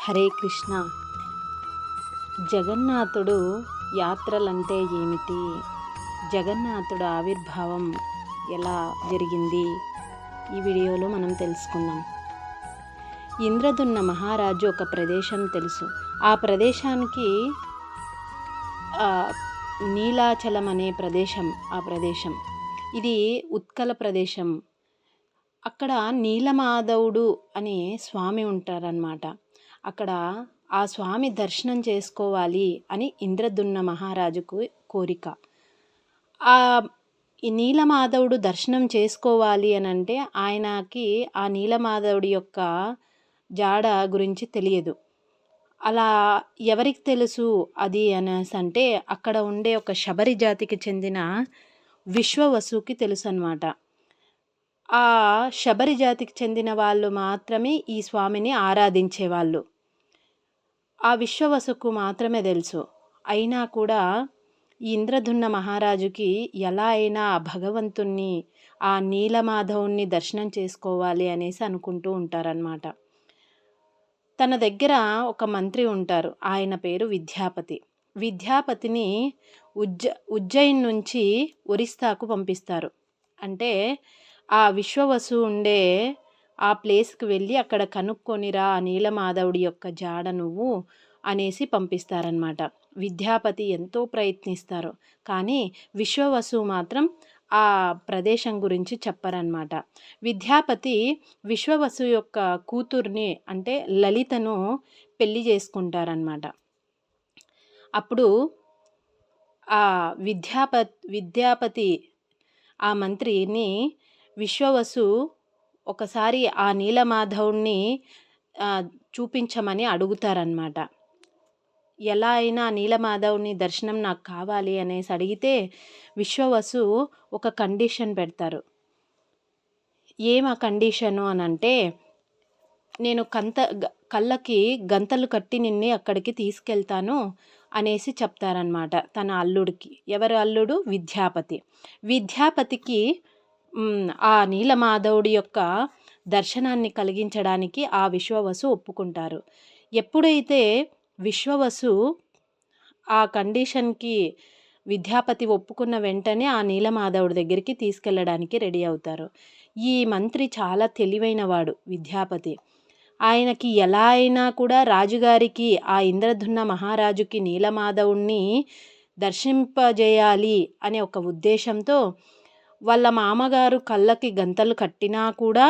హరే కృష్ణ. జగన్నాథుడు యాత్రలంటే ఏమిటి? జగన్నాథుడు ఆవిర్భావం ఎలా జరిగింది? ఈ వీడియోలో మనం తెలుసుకుందాం. ఇంద్రదుమ్న మహారాజు ఒక ప్రదేశం తెలుసు. ఆ ప్రదేశానికి నీలాచలం అనే ప్రదేశం ఇది ఉత్కల ప్రదేశం. అక్కడ నీలమాధవుడు అనే స్వామి ఉంటారన్నమాట. అక్కడ ఆ స్వామి దర్శనం చేసుకోవాలి అని ఇంద్రదుమ్న మహారాజుకు కోరిక. ఈ నీలమాధవుడు దర్శనం చేసుకోవాలి అని అంటే ఆయనకి ఆ నీలమాధవుడి యొక్క జాడ గురించి తెలియదు. అలా ఎవరికి తెలుసు అది అనేసి అంటే అక్కడ ఉండే ఒక శబరి జాతికి చెందిన విశ్వవసుకి తెలుసు అన్నమాట. ఆ శబరి జాతికి చెందిన వాళ్ళు మాత్రమే ఈ స్వామిని ఆరాధించేవాళ్ళు. ఆ విశ్వవసుకు మాత్రమే తెలుసు. అయినా కూడా ఈ ఇంద్రదుమ్న మహారాజుకి ఎలా అయినా భగవంతుణ్ణి, ఆ నీలమాధవుణ్ణి దర్శనం చేసుకోవాలి అనేసి అనుకుంటూ ఉంటారన్నమాట. తన దగ్గర ఒక మంత్రి ఉంటారు. ఆయన పేరు విద్యాపతి. విద్యాపతిని ఉజ్జయిన్ నుంచి ఒరిస్సాకు పంపిస్తారు. అంటే ఆ విశ్వవసు ఉండే ఆ ప్లేస్కి వెళ్ళి అక్కడ కనుక్కొనిరా ఆ నీలమాధవుడి యొక్క జాడ నువ్వు అనేసి పంపిస్తారనమాట. విద్యాపతి ఎంతో ప్రయత్నిస్తారు, కానీ విశ్వవసు మాత్రం ఆ ప్రదేశం గురించి చెప్పరన్నమాట. విద్యాపతి విశ్వవసు యొక్క కూతుర్ని అంటే లలితను పెళ్లి చేసుకుంటారన్నమాట. అప్పుడు ఆ విద్యాపతి ఆ మంత్రిని విశ్వవసు ఒకసారి ఆ నీలమాధవుణ్ణి చూపించమని అడుగుతారనమాట. ఎలా అయినా నీలమాధవుని దర్శనం నాకు కావాలి అనేసి అడిగితే విశ్వవసు ఒక కండిషన్ పెడతారు. ఆ కండిషను అని అంటే, నేను కళ్ళకి గంతలు కట్టి నిన్ను అక్కడికి తీసుకెళ్తాను అనేసి చెప్తారనమాట తన అల్లుడికి. ఎవరు అల్లుడు? విద్యాపతి. విద్యాపతికి ఆ నీలమాధవుడి యొక్క దర్శనాన్ని కలిగించడానికి ఆ విశ్వవసు ఒప్పుకుంటారు. ఎప్పుడైతే విశ్వవసు ఆ కండిషన్కి విద్యాపతి ఒప్పుకున్న వెంటనే ఆ నీలమాధవుడి దగ్గరికి తీసుకెళ్ళడానికి రెడీ అవుతారు. ఈ మంత్రి చాలా తెలివైనవాడు విద్యాపతి. ఆయనకి ఎలా అయినా కూడా రాజుగారికి, ఆ ఇంద్రదుమ్న మహారాజుకి నీలమాధవుణ్ణి దర్శింపజేయాలి అనే ఒక ఉద్దేశంతో వాళ్ళ మామగారు కళ్ళకి గంతలు కట్టినా కూడా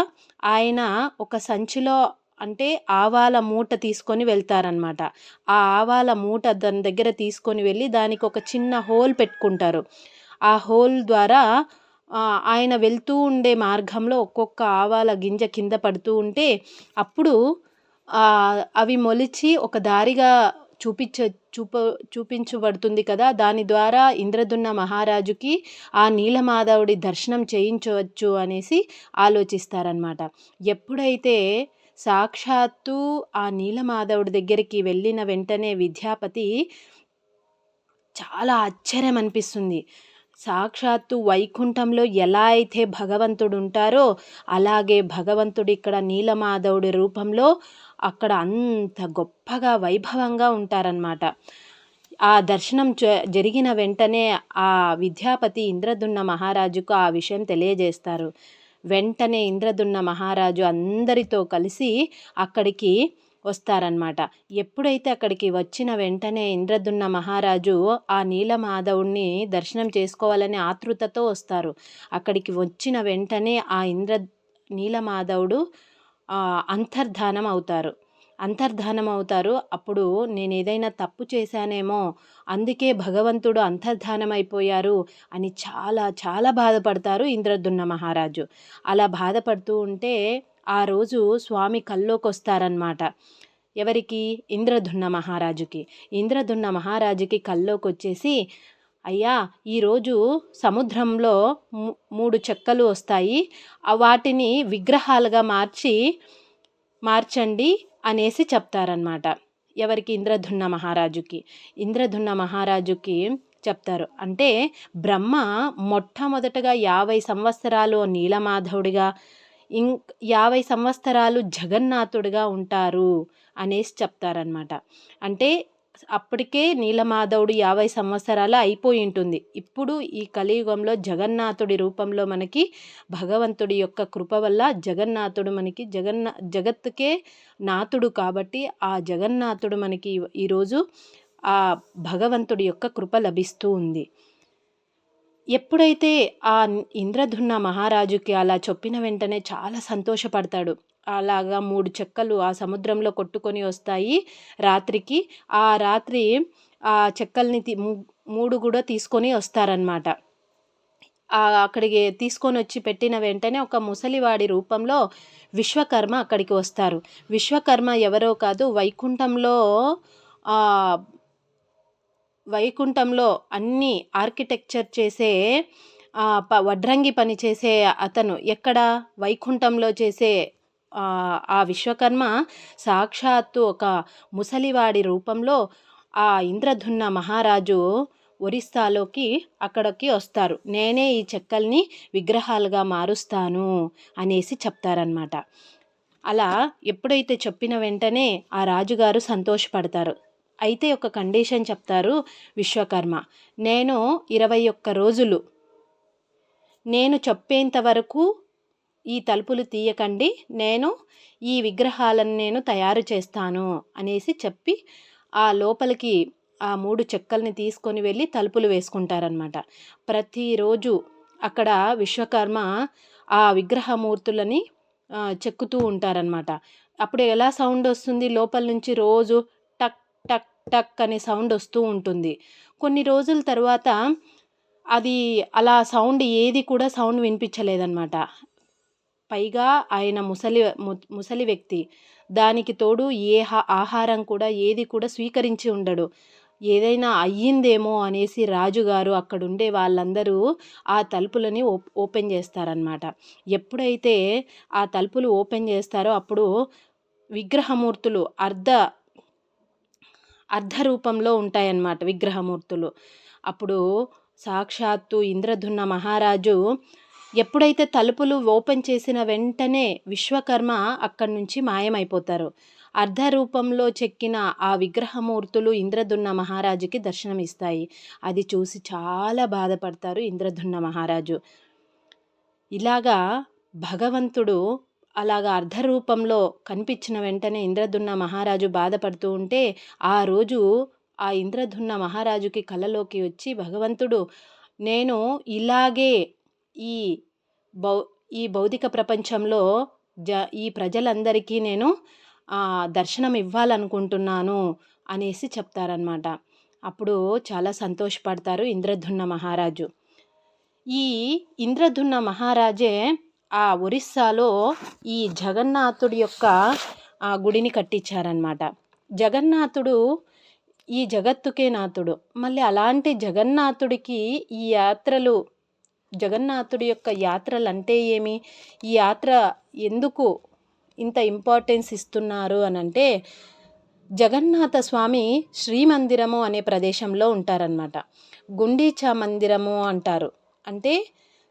ఆయన ఒక సంచిలో అంటే ఆవాల మూట తీసుకొని వెళ్తారనమాట. ఆ ఆవాల మూట దాని దగ్గర తీసుకొని వెళ్ళి దానికి ఒక చిన్న హోల్ పెట్టుకుంటారు. ఆ హోల్ ద్వారా ఆయన వెళ్తూ ఉండే మార్గంలో ఒక్కొక్క ఆవాల గింజ కింద పడుతూ అప్పుడు అవి మొలిచి ఒక దారిగా చూపించబడుతుంది కదా. దాని ద్వారా ఇంద్రదుమ్న మహారాజుకి ఆ నీలమాధవుడి దర్శనం చేయించవచ్చు అనేసి ఆలోచిస్తారనమాట. ఎప్పుడైతే సాక్షాత్తు ఆ నీలమాధవుడి దగ్గరికి వెళ్ళిన వెంటనే విద్యాపతి చాలా ఆశ్చర్యం అనిపిస్తుంది. సాక్షాత్తు వైకుంఠంలో ఎలా అయితే భగవంతుడు ఉంటారో అలాగే భగవంతుడు ఇక్కడ నీలమాధవుడి రూపంలో అక్కడ అంత గొప్పగా వైభవంగా ఉంటారన్నమాట. ఆ దర్శనం జరిగిన వెంటనే ఆ విద్యాపతి ఇంద్రదుమ్న మహారాజుకు ఆ విషయం తెలియజేస్తారు. వెంటనే ఇంద్రదుమ్న మహారాజు అందరితో కలిసి అక్కడికి వస్తారనమాట. ఎప్పుడైతే అక్కడికి వచ్చిన వెంటనే ఇంద్రదుమ్న మహారాజు ఆ నీలమాధవుణ్ణి దర్శనం చేసుకోవాలని ఆతృతతో వస్తారు. అక్కడికి వచ్చిన వెంటనే ఆ నీలమాధవుడు అంతర్ధానం అవుతారు. అప్పుడు నేను ఏదైనా తప్పు చేశానేమో, అందుకే భగవంతుడు అంతర్ధానం అయిపోయారు అని చాలా చాలా బాధపడతారు ఇంద్రదుమ్న మహారాజు. అలా బాధపడుతూ ఉంటే ఆ రోజు స్వామి కల్లోకి వస్తారనమాట. ఎవరికి? ఇంద్రదుమ్న మహారాజుకి. ఇంద్రదుమ్న మహారాజుకి కల్లోకి వచ్చేసి, అయ్యా, ఈరోజు సముద్రంలో 3 చెక్కలు వస్తాయి, వాటిని విగ్రహాలుగా మార్చండి అనేసి చెప్తారనమాట. ఎవరికి? ఇంద్రదుమ్న మహారాజుకి. ఇంద్రదుమ్న మహారాజుకి చెప్తారు. అంటే బ్రహ్మ మొట్టమొదటగా 50 సంవత్సరాలు నీలమాధవుడిగా 50 సంవత్సరాలు జగన్నాథుడిగా ఉంటారు అనేసి చెప్తారనమాట. అంటే అప్పటికే నీలమాధవుడు 50 సంవత్సరాలు అయిపోయి ఉంటుంది. ఇప్పుడు ఈ కలియుగంలో జగన్నాథుడి రూపంలో మనకి భగవంతుడి యొక్క కృప వల్ల జగన్నాథుడు మనకి జగత్తుకే నాథుడు కాబట్టి ఆ జగన్నాథుడు మనకి ఈరోజు ఆ భగవంతుడి యొక్క కృప లభిస్తూ ఉంది. ఎప్పుడైతే ఆ ఇంద్రదుమ్న మహారాజుకి అలా చెప్పిన వెంటనే చాలా సంతోషపడతాడు. అలాగా 3 చెక్కలు ఆ సముద్రంలో కొట్టుకొని వస్తాయి రాత్రికి. ఆ రాత్రి ఆ చెక్కల్ని 3 కూడా తీసుకొని వస్తారనమాట. అక్కడికి తీసుకొని వచ్చి పెట్టిన వెంటనే ఒక ముసలివాడి రూపంలో విశ్వకర్మ అక్కడికి వస్తారు. విశ్వకర్మ ఎవరో కాదు, వైకుంఠంలో అన్ని ఆర్కిటెక్చర్ చేసే వడ్రంగి పని చేసే అతను ఎక్కడ వైకుంఠంలో చేసే ఆ విశ్వకర్మ సాక్షాత్తు ఒక ముసలివాడి రూపంలో ఆ ఇంద్రదుమ్న మహారాజు ఒరిస్సాలోకి అక్కడికి వస్తారు. నేనే ఈ చెక్కల్ని విగ్రహాలుగా మారుస్తాను అనేసి చెప్తారనమాట. అలా ఎప్పుడైతే చెప్పిన వెంటనే ఆ రాజుగారు సంతోషపడతారు. అయితే ఒక కండిషన్ చెప్తారు విశ్వకర్మ, నేను 21 రోజులు నేను చెప్పేంత వరకు ఈ తలుపులు తీయకండి, నేను ఈ విగ్రహాలను నేను తయారు చేస్తాను అనేసి చెప్పి ఆ లోపలికి ఆ 3 చెక్కల్ని తీసుకొని వెళ్ళి తలుపులు వేసుకుంటారనమాట. ప్రతిరోజు అక్కడ విశ్వకర్మ ఆ విగ్రహమూర్తులని చెక్కుతూ ఉంటారనమాట. అప్పుడు ఎలా సౌండ్ వస్తుంది లోపల నుంచి, రోజు టక్ టక్ టక్ అనే సౌండ్ వస్తూ ఉంటుంది. కొన్ని రోజుల తర్వాత అది అలా సౌండ్ ఏది కూడా సౌండ్ వినిపించలేదన్నమాట. పైగా ఆయన ముసలి వ్యక్తి, దానికి తోడు ఆహారం కూడా ఏది కూడా స్వీకరించి ఉండడు. ఏదైనా అయ్యిందేమో అనేసి రాజుగారు అక్కడుండే వాళ్ళందరూ ఆ తలుపులని ఓపెన్ చేస్తారనమాట. ఎప్పుడైతే ఆ తలుపులు ఓపెన్ చేస్తారో అప్పుడు విగ్రహమూర్తులు అర్ధ రూపంలో ఉంటాయన్నమాట విగ్రహమూర్తులు. అప్పుడు సాక్షాత్తు ఇంద్రదుమ్న మహారాజు ఎప్పుడైతే తలుపులు ఓపెన్ చేసిన వెంటనే విశ్వకర్మ అక్కడి నుంచి మాయమైపోతారు. అర్ధ రూపంలో చెక్కిన ఆ విగ్రహమూర్తులు ఇంద్రదుమ్న మహారాజుకి దర్శనమిస్తాయి. అది చూసి చాలా బాధపడతారు ఇంద్రదుమ్న మహారాజు. ఇలాగా భగవంతుడు అలాగా అర్ధ రూపంలో కనిపించిన వెంటనే ఇంద్రదుమ్న మహారాజు బాధపడుతూ ఉంటే, ఆ రోజు ఆ ఇంద్రదుమ్న మహారాజుకి కలలోకి వచ్చి భగవంతుడు, నేను ఇలాగే ఈ భౌతిక ప్రపంచంలో ఈ ప్రజలందరికీ నేను దర్శనం ఇవ్వాలనుకుంటున్నాను అనేసి చెప్తారనమాట. అప్పుడు చాలా సంతోషపడతారు ఇంద్రదుమ్న మహారాజు. ఈ ఇంద్రదుమ్న మహారాజే ఆ ఒరిస్సాలో ఈ జగన్నాథుడి యొక్క గుడిని కట్టించారనమాట. జగన్నాథుడు ఈ జగత్తుకే నాథుడు. మళ్ళీ అలాంటి జగన్నాథుడికి ఈ యాత్రలు, జగన్నాథుడి యొక్క యాత్రలు అంటే ఏమి, ఈ యాత్ర ఎందుకు ఇంత ఇంపార్టెన్స్ ఇస్తున్నారు అని అంటే, జగన్నాథ స్వామి శ్రీమందిరము అనే ప్రదేశంలో ఉంటారనమాట. గుండీచా మందిరము అంటారు. అంటే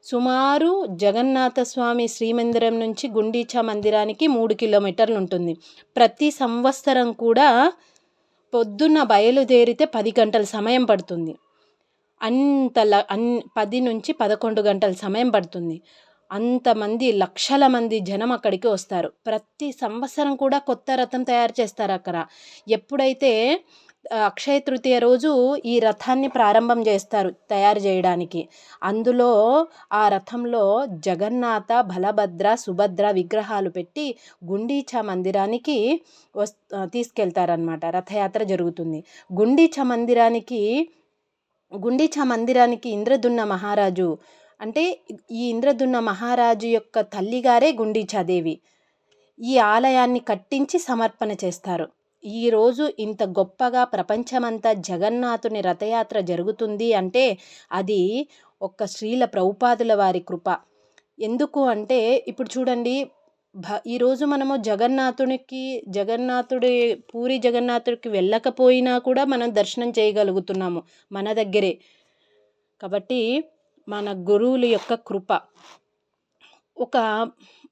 సుమారు జగన్నాథ స్వామి శ్రీమందిరం నుంచి గుండీచా మందిరానికి 3 కిలోమీటర్లు ఉంటుంది. ప్రతి సంవత్సరం కూడా పొద్దున్న బయలుదేరితే 10 గంటల సమయం పడుతుంది. 10 నుంచి 11 గంటల సమయం పడుతుంది. అంతమంది, లక్షల మంది జనం అక్కడికి వస్తారు. ప్రతి సంవత్సరం కూడా కొత్త రథం తయారు చేస్తారు అక్కడ. ఎప్పుడైతే అక్షయ తృతీయ రోజు ఈ రథాన్ని ప్రారంభం చేస్తారు తయారు చేయడానికి. అందులో ఆ రథంలో జగన్నాథ, బలభద్ర, సుభద్ర విగ్రహాలు పెట్టి గుండీచా మందిరానికి తీసుకెళ్తారనమాట. రథయాత్ర జరుగుతుంది. గుండీచా మందిరానికి ఇంద్రదుమ్న మహారాజు, అంటే ఈ ఇంద్రదుమ్న మహారాజు యొక్క తల్లిగారే గుండీచాదేవి ఈ ఆలయాన్ని కట్టించి సమర్పణ చేస్తారు. ఈరోజు ఇంత గొప్పగా ప్రపంచమంతా జగన్నాథుని రథయాత్ర జరుగుతుంది అంటే అది ఒక్క శ్రీల ప్రభుపాదుల వారి కృప. ఎందుకు అంటే ఇప్పుడు చూడండి, ఈరోజు మనము పూరి జగన్నాథుడికి వెళ్ళకపోయినా కూడా మనం దర్శనం చేయగలుగుతున్నాము మన దగ్గరే. కాబట్టి మన గురువుల యొక్క కృప.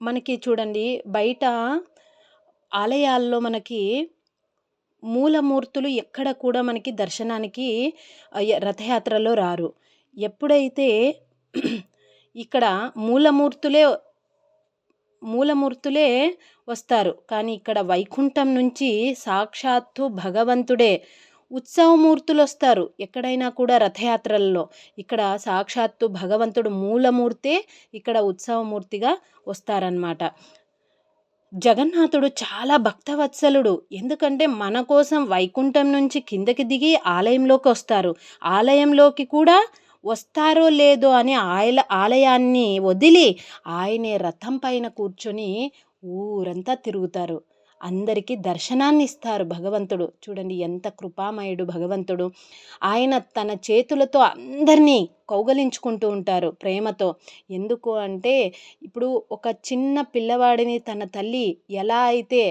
మనకి చూడండి, బయట ఆలయాల్లో మనకి మూలమూర్తులు ఎక్కడ కూడా మనకి దర్శనానికి రథయాత్రలో రారు. ఎప్పుడైతే ఇక్కడ మూలమూర్తులే వస్తారు. కానీ ఇక్కడ వైకుంఠం నుంచి సాక్షాత్తు భగవంతుడే ఉత్సవమూర్తులు వస్తారు. ఎక్కడైనా కూడా రథయాత్రల్లో ఇక్కడ సాక్షాత్తు భగవంతుడు మూలమూర్తే ఇక్కడ ఉత్సవమూర్తిగా వస్తారనమాట. జగన్నాథుడు చాలా భక్తవత్సలుడు. ఎందుకంటే మన కోసం వైకుంఠం నుంచి కిందకి దిగి ఆలయంలోకి వస్తారు. ఆలయంలోకి కూడా వస్తారో లేదో అని ఆలయాన్ని వదిలి ఆయనే రథం పైన కూర్చొని ఊరంతా తిరుగుతారు. అందరికీ దర్శనాన్ని ఇస్తారు భగవంతుడు. చూడండి ఎంత కృపామయుడు భగవంతుడు. ఆయన తన చేతులతో అందరినీ కౌగలించుకుంటూ ఉంటారు ప్రేమతో. ఎందుకు అంటే ఇప్పుడు ఒక చిన్న పిల్లవాడిని తన తల్లి ఎలా అయితే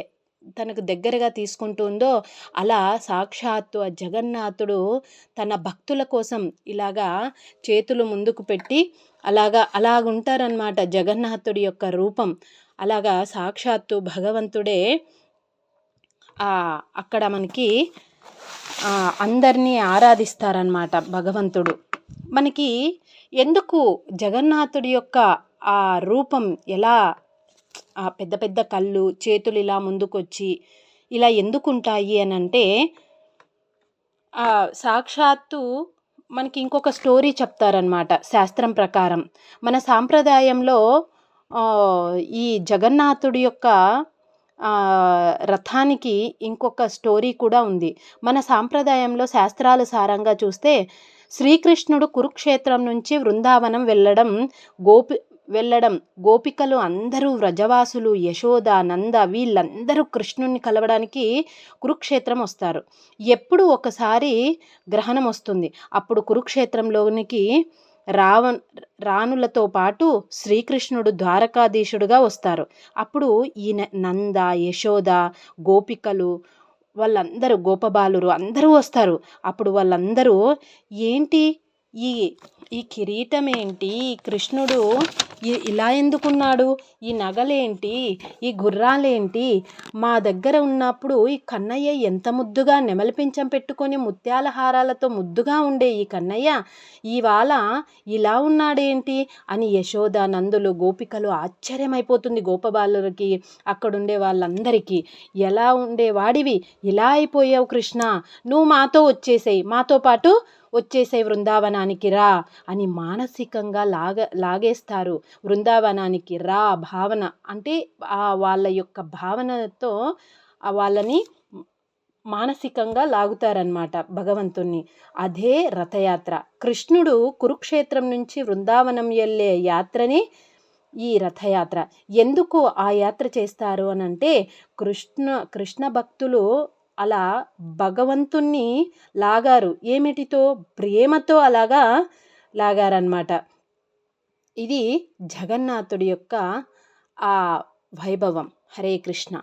తనకు దగ్గరగా తీసుకుంటుందో అలా సాక్షాత్తు ఆ జగన్నాథుడు తన భక్తుల కోసం ఇలాగా చేతులు ముందుకు పెట్టి అలాగుంటారనమాట. జగన్నాథుడి యొక్క రూపం అలాగా సాక్షాత్తు భగవంతుడే అక్కడ మనకి అందరినీ ఆరాధిస్తారనమాట భగవంతుడు. మనకి ఎందుకు జగన్నాథుడి యొక్క ఆ రూపం ఎలా ఆ పెద్ద పెద్ద కళ్ళు చేతులు ఇలా ముందుకొచ్చి ఇలా ఎందుకుంటాయి అని అంటే సాక్షాత్తు మనకి ఇంకొక స్టోరీ చెప్తారనమాట. శాస్త్రం ప్రకారం మన సాంప్రదాయంలో ఈ జగన్నాథుడి యొక్క రథానికి ఇంకొక స్టోరీ కూడా ఉంది. మన సాంప్రదాయంలో శాస్త్రాల సారంగా చూస్తే శ్రీకృష్ణుడు కురుక్షేత్రం నుంచి బృందావనం వెళ్ళడం గోపికలు అందరూ వ్రజవాసులు యశోద నంద వీళ్ళందరూ కృష్ణుని కలవడానికి కురుక్షేత్రం వస్తారు. ఎప్పుడు ఒకసారి గ్రహణం వస్తుంది. అప్పుడు కురుక్షేత్రంలోనికి రాణులతో పాటు శ్రీకృష్ణుడు ద్వారకాధీశుడుగా వస్తారు. అప్పుడు ఈయన నంద యశోద గోపికలు వాళ్ళందరూ గోపబాలురు అందరూ వస్తారు. అప్పుడు వాళ్ళందరూ ఏంటి ఈ కిరీటం ఏంటి, కృష్ణుడు ఇలా ఎందుకున్నాడు, ఈ నగలేంటి, ఈ గుర్రాలేంటి, మా దగ్గర ఉన్నప్పుడు ఈ కన్నయ్య ఎంత ముద్దుగా నెమలిపించం పెట్టుకొని ముత్యాల హారాలతో ముద్దుగా ఉండే ఈ కన్నయ్య ఇవాళ ఇలా ఉన్నాడేంటి అని యశోద నందులు గోపికలు ఆశ్చర్యమైపోతుంది. గోపబాలురికి అక్కడుండే వాళ్ళందరికీ ఎలా ఉండేవాడివి ఇలా అయిపోయావు కృష్ణ, నువ్వు మాతో పాటు వచ్చేసేయి బృందావనానికి రా అని మానసికంగా లాగేస్తారు. బృందావనానికి రా భావన అంటే వాళ్ళ యొక్క భావనతో వాళ్ళని మానసికంగా లాగుతారనమాట భగవంతుణ్ణి. అదే రథయాత్ర. కృష్ణుడు కురుక్షేత్రం నుంచి బృందావనం వెళ్ళే యాత్రని ఈ రథయాత్ర. ఎందుకు ఆ యాత్ర చేస్తారు అని అంటే కృష్ణ భక్తులు అలా భగవంతుణ్ణి లాగారు. ఏమిటితో? ప్రేమతో అలాగా లాగారనమాట. ఇది జగన్నాథుడి యొక్క ఆ వైభవం. హరే కృష్ణ.